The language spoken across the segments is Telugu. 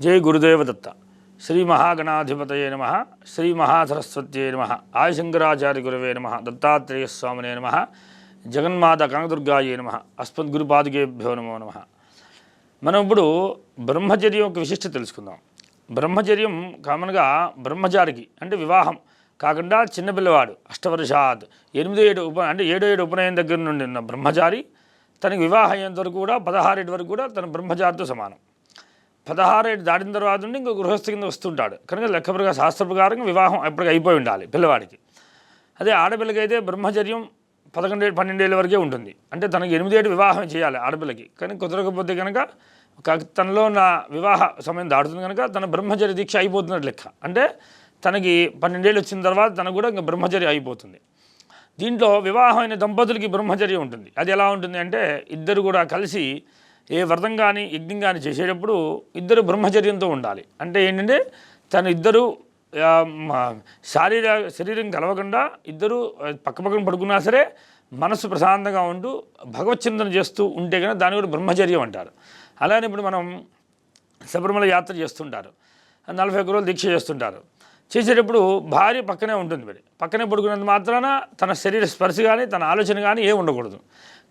जय गुरुदेव दत्त श्री महागणाधिपतये नमः श्री महासरस्वत्यै नमः आदिशंकराचार्य गुरवे नमः दत्तात्रेय स्वामिने नमः जगन्माता कनकदुर्गायै नमः अस्मद्गुरुपादुकेभ्यो नमो नमः। మనం ఇప్పుడు బ్రహ్మచర్యం యొక్క విశిష్టత తెలుసుకుందాం. బ్రహ్మచర్యం కామన్గా బ్రహ్మచారికి అంటే వివాహం కాకుండా చిన్నపిల్లవాడు అష్టవర్షాత్ 7 ఉపనయనం దగ్గర నుండి ఉన్న బ్రహ్మచారి తనకి వివాహం అయ్యేంత వరకు కూడా 16 ఏటి వరకు కూడా తన బ్రహ్మచారితో సమానం. 16 ఏటి దాటిన తర్వాత నుండి ఇంకో గృహస్థ కింద వస్తుంటాడు కనుక లెక్క ప్రకారం శాస్త్ర ప్రకారంగా వివాహం ఎప్పటికీ అయిపోయి ఉండాలి పిల్లవాడికి. అదే ఆడపిల్లకైతే బ్రహ్మచర్యం 11-12 ఏళ్ళ వరకే ఉంటుంది. అంటే తనకి 8 ఏటి వివాహం చేయాలి ఆడపిల్లకి. కానీ కుదరకపోతే కనుక తనలో నా వివాహ సమయం దాటుతుంది కనుక తన బ్రహ్మచర్య దీక్ష అయిపోతున్నట్టు లెక్క. అంటే తనకి 12 ఏళ్ళు వచ్చిన తర్వాత తనకు కూడా ఇంకా బ్రహ్మచర్య అయిపోతుంది. దీంట్లో వివాహమైన దంపతులకి బ్రహ్మచర్యం ఉంటుంది. అది ఎలా ఉంటుంది అంటే ఇద్దరు కూడా కలిసి ఏ వ్రతం కానీ యజ్ఞం కానీ చేసేటప్పుడు ఇద్దరు బ్రహ్మచర్యంతో ఉండాలి. అంటే ఏంటంటే ఇద్దరు శరీరం కలవకుండా ఇద్దరు పక్కపక్కన పడుకున్నా సరే మనసు ప్రశాంతంగా ఉంటూ భగవచ్చింతన చేస్తూ ఉంటే కనుక దాన్ని కూడా బ్రహ్మచర్యం అంటారు. అలానే ఇప్పుడు మనం శబరిమల యాత్ర చేస్తుంటారు, 41 రోజులు దీక్ష చేస్తుంటారు. చేసేటప్పుడు భార్య పక్కనే ఉంటుంది, మరి పక్కనే పడుకున్నంత మాత్రాన తన శరీర స్పర్శ కానీ తన ఆలోచన కానీ ఏమి ఉండకూడదు.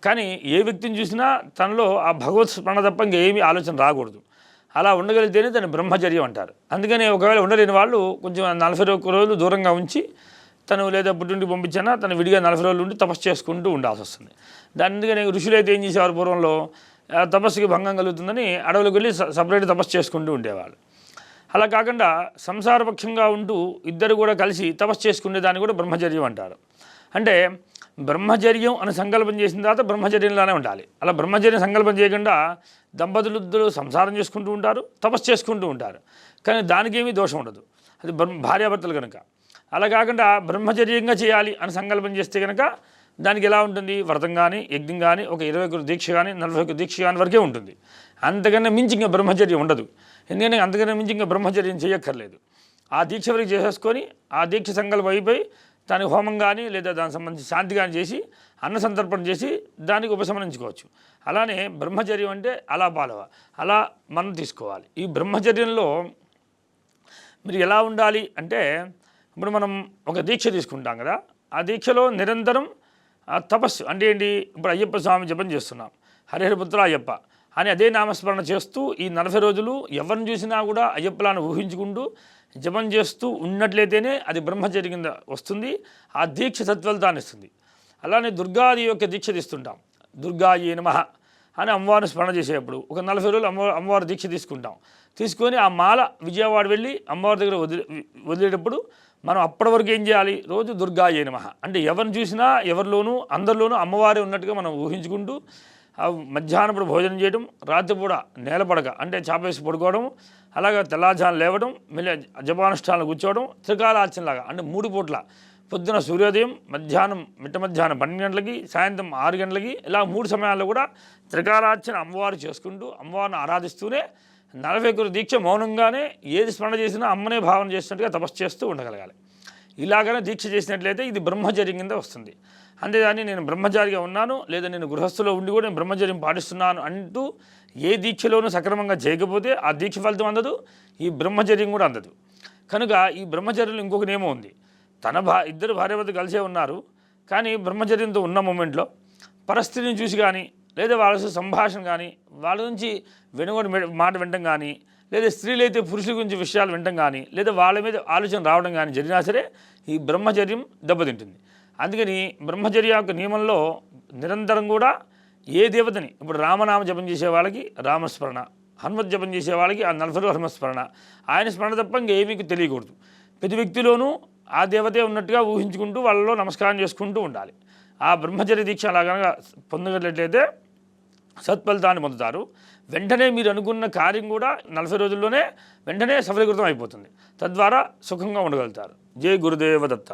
కానీ ఏ వ్యక్తిని చూసినా తనలో ఆ భగవత్ స్మరణ తప్ప ఇంకేమీ ఆలోచన రాకూడదు. అలా ఉండగలిగితేనే దాన్ని బ్రహ్మచర్యం అంటారు. అందుకని ఒకవేళ ఉండలేని వాళ్ళు కొంచెం 41 రోజులు దూరంగా ఉంచి తను లేదా పుట్టింటికి పంపించినా తను విడిగా 40 రోజులు ఉండి తపస్సు చేసుకుంటూ ఉండాల్సి వస్తుంది. అందుకని ఋషులు అయితే ఏం చేసేవారు, పూర్వంలో తపస్సుకి భంగం కలుగుతుందని అడవులకు వెళ్ళి సపరేట్ తపస్సు చేసుకుంటూ ఉండేవాళ్ళు. అలా కాకుండా సంసారపక్షంగా ఉంటూ ఇద్దరు కూడా కలిసి తపస్సు చేసుకునే దాన్ని కూడా బ్రహ్మచర్యం అంటారు. అంటే బ్రహ్మచర్యం అని సంకల్పం చేసిన తర్వాత బ్రహ్మచర్యంలోనే ఉండాలి. అలా బ్రహ్మచర్యం సంకల్పం చేయకుండా దంపతులు ఇద్దరు సంసారం చేసుకుంటూ ఉంటారు, తపస్సు చేసుకుంటూ ఉంటారు. కానీ దానికి ఏమీ దోషం ఉండదు, అది భార్యాభర్తలు కనుక. అలా కాకుండా బ్రహ్మచర్యంగా చేయాలి అని సంకల్పం చేస్తే కనుక దానికి ఎలా ఉంటుంది, వ్రతం కానీ యజ్ఞం కానీ ఒక 21 దీక్ష కానీ 41 దీక్ష కానీ వరకే ఉంటుంది. అంతకన్నా మించి ఇంకా బ్రహ్మచర్యం ఉండదు. ఎందుకంటే అంతకన్నా మించి ఇంకా బ్రహ్మచర్యం చేయక్కర్లేదు. ఆ దీక్ష వరకు చేసేసుకొని ఆ దీక్ష సంకల్పం అయిపోయి దానికి హోమం కానీ లేదా దానికి సంబంధించి శాంతి కానీ చేసి అన్న సంతర్పణ చేసి దానికి ఉపశమనించుకోవచ్చు. అలానే బ్రహ్మచర్యం అంటే అలా పాలవ అలా మనం తీసుకోవాలి. ఈ బ్రహ్మచర్యంలో మీరు ఎలా ఉండాలి అంటే ఇప్పుడు మనం ఒక దీక్ష తీసుకుంటాం కదా, ఆ దీక్షలో నిరంతరం తపస్సు అంటే ఏంటి, ఇప్పుడు అయ్యప్ప స్వామి జపం చేస్తున్నాం, హరిహరపుత్ర అయ్యప్ప అని అదే నామస్మరణ చేస్తూ ఈ 40 రోజులు ఎవరిని చూసినా కూడా అయ్యప్పలాను ఊహించుకుంటూ జపం చేస్తూ ఉన్నట్లయితేనే అది బ్రహ్మచర్య కింద వస్తుంది. ఆ దీక్ష సత్ఫలితాన్ని ఇస్తుంది. అలానే దుర్గాది యొక్క దీక్ష తీస్తుంటాం, దుర్గాయే నమః అని అమ్మవారిని స్మరణ చేసేటప్పుడు ఒక 40 రోజులు అమ్మవారి దీక్ష తీసుకుంటాం. తీసుకొని ఆ మాల విజయవాడ వెళ్ళి అమ్మవారి దగ్గర వదిలేటప్పుడు మనం అప్పటి వరకు ఏం చేయాలి, రోజు దుర్గాయే నమః అంటే ఎవరిని చూసినా ఎవరిలోనూ అందరిలోనూ అమ్మవారే ఉన్నట్టుగా మనం ఊహించుకుంటూ మధ్యాహ్నప్పుడు భోజనం చేయడం, రాత్రిపూట నేలపడక అంటే చాపేసి పడుకోవడం, అలాగే తెల్లారుజామున లేవడం, మళ్ళీ జపానుష్ఠానాలు కూర్చోవడం, త్రికాలార్చనలాగా అంటే 3 పూట్ల పొద్దున సూర్యోదయం, మధ్యాహ్నం మధ్యాహ్నం 12 గంటలకి, సాయంత్రం 6 గంటలకి ఇలా 3 సమయాల్లో కూడా త్రికాలార్చన అమ్మవారు చేసుకుంటూ అమ్మవారిని ఆరాధిస్తూనే 41 దీక్ష మౌనంగానే ఏది స్మరణ చేసినా అమ్మనే భావన చేసినట్టుగా తపస్సు చేస్తూ ఉండగలగాలి. ఇలాగనే దీక్ష చేసినట్లయితే ఇది బ్రహ్మచర్యం కింద వస్తుంది. అంతేగాని నేను బ్రహ్మచారిగా ఉన్నాను లేదా నేను గృహస్థులో ఉండి కూడా నేను బ్రహ్మచర్యం పాటిస్తున్నాను అంటూ ఏ దీక్షలోనూ సక్రమంగా చేయకపోతే ఆ దీక్ష ఫలితం అందదు, ఈ బ్రహ్మచర్యం కూడా అందదు. కనుక ఈ బ్రహ్మచర్యంలో ఇంకొక నియమం ఉంది. ఇద్దరు భార్యాభర్తలు కలిసే ఉన్నారు, కానీ బ్రహ్మచర్యంతో ఉన్న మూమెంట్లో పరిస్థితిని చూసి కానీ లేదా వాళ్ళ సంభాషణ కానీ వాళ్ళ నుంచి వెనుగొని మాట వినడం కానీ లేదా స్త్రీలైతే పురుషుల గురించి విషయాలు వినడం కానీ లేదా వాళ్ళ మీద ఆలోచన రావడం కానీ జరిగినా సరే ఈ బ్రహ్మచర్యం దెబ్బతింటుంది. అందుకని బ్రహ్మచర్య యొక్క నియమంలో నిరంతరం కూడా ఏ దేవతని ఇప్పుడు రామనామ జపం చేసే వాళ్ళకి రామస్మరణ, హనుమత్ జపం చేసే వాళ్ళకి ఆ 40 రోజులు హనుమస్మరణ, ఆయన స్మరణ తప్ప ఇంకేమీ తెలియకూడదు. ప్రతి వ్యక్తిలోనూ ఆ దేవతే ఉన్నట్టుగా ఊహించుకుంటూ వాళ్ళలో నమస్కారం చేసుకుంటూ ఉండాలి. ఆ బ్రహ్మచర్య దీక్ష అలాగనగా పొందగలిగినట్లయితే సత్ఫలితాన్ని పొందుతారు. వెంటనే మీరు అనుకున్న కార్యం కూడా 40 రోజుల్లోనే వెంటనే సఫలీకృతం అయిపోతుంది. తద్వారా సుఖంగా ఉండగలుగుతారు. జై గురుదేవ దత్త.